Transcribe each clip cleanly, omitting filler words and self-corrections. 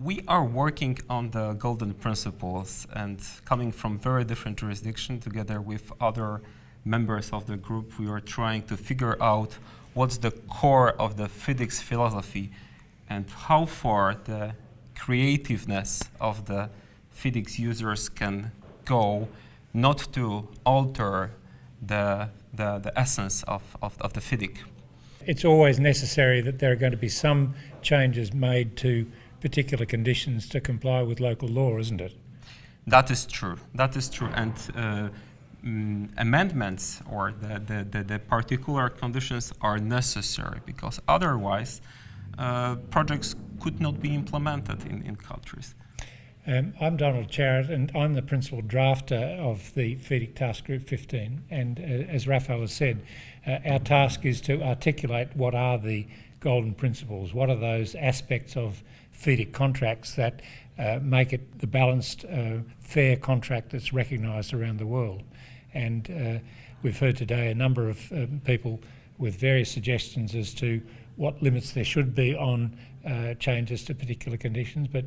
We are working on the golden principles and coming from very different jurisdictions together with other members of the group. We are trying to figure out what's the core of the FIDIC philosophy and how far the creativeness of the FIDIC users can go, not to alter the essence of the FIDIC. It's always necessary that there are going to be some changes made to particular conditions to comply with local law, isn't it? That is true. That is true. And amendments or the particular conditions are necessary, because otherwise projects could not be implemented in countries. I'm Donald Charrett, and I'm the principal drafter of the FIDIC Task Group 15. And as Raphael has said, our task is to articulate what are the golden principles, what are those aspects of FIDIC contracts that make it the balanced, fair contract that's recognised around the world. And we've heard today a number of people with various suggestions as to what limits there should be on changes to particular conditions, but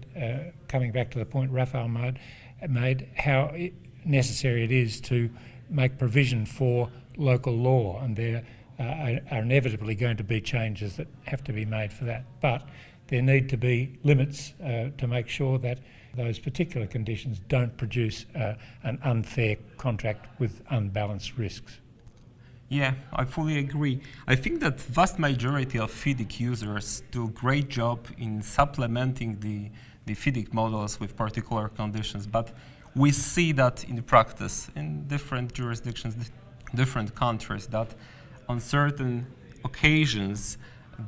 coming back to the point Raphael made, how necessary it is to make provision for local law, and there are inevitably going to be changes that have to be made for that. But there need to be limits to make sure that those particular conditions don't produce an unfair contract with unbalanced risks. Yeah, I fully agree. I think that vast majority of FIDIC users do a great job in supplementing the FIDIC models with particular conditions, but we see that in practice in different jurisdictions, different countries, that on certain occasions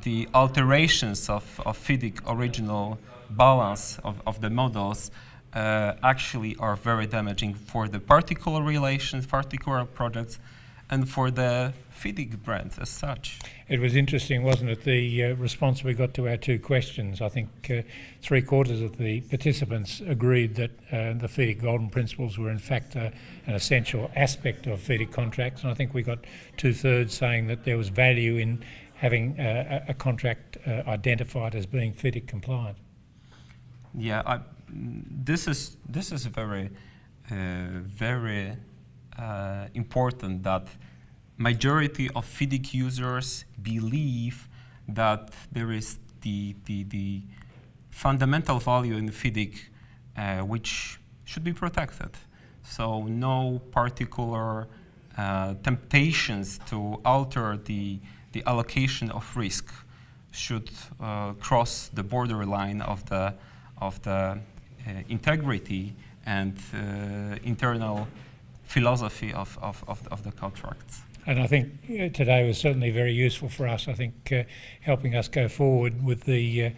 the alterations of FIDIC original balance of the models actually are very damaging for the particular relations, particular projects, and for the FIDIC brand as such. It was interesting, wasn't it, the response we got to our two questions. I think 3/4 of the participants agreed that the FIDIC golden principles were in fact an essential aspect of FIDIC contracts, and I think we got 2/3 saying that there was value in having a contract identified as being FIDIC compliant. Yeah, this is very important that majority of FIDIC users believe that there is the fundamental value in FIDIC which should be protected. So no particular temptations to alter the allocation of risk should cross the borderline of the integrity and internal philosophy of the contracts. And I think today was certainly very useful for us. I think helping us go forward with the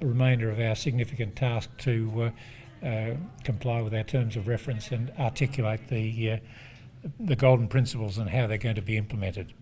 remainder of our significant task to comply with our terms of reference and articulate the golden principles and how they're going to be implemented.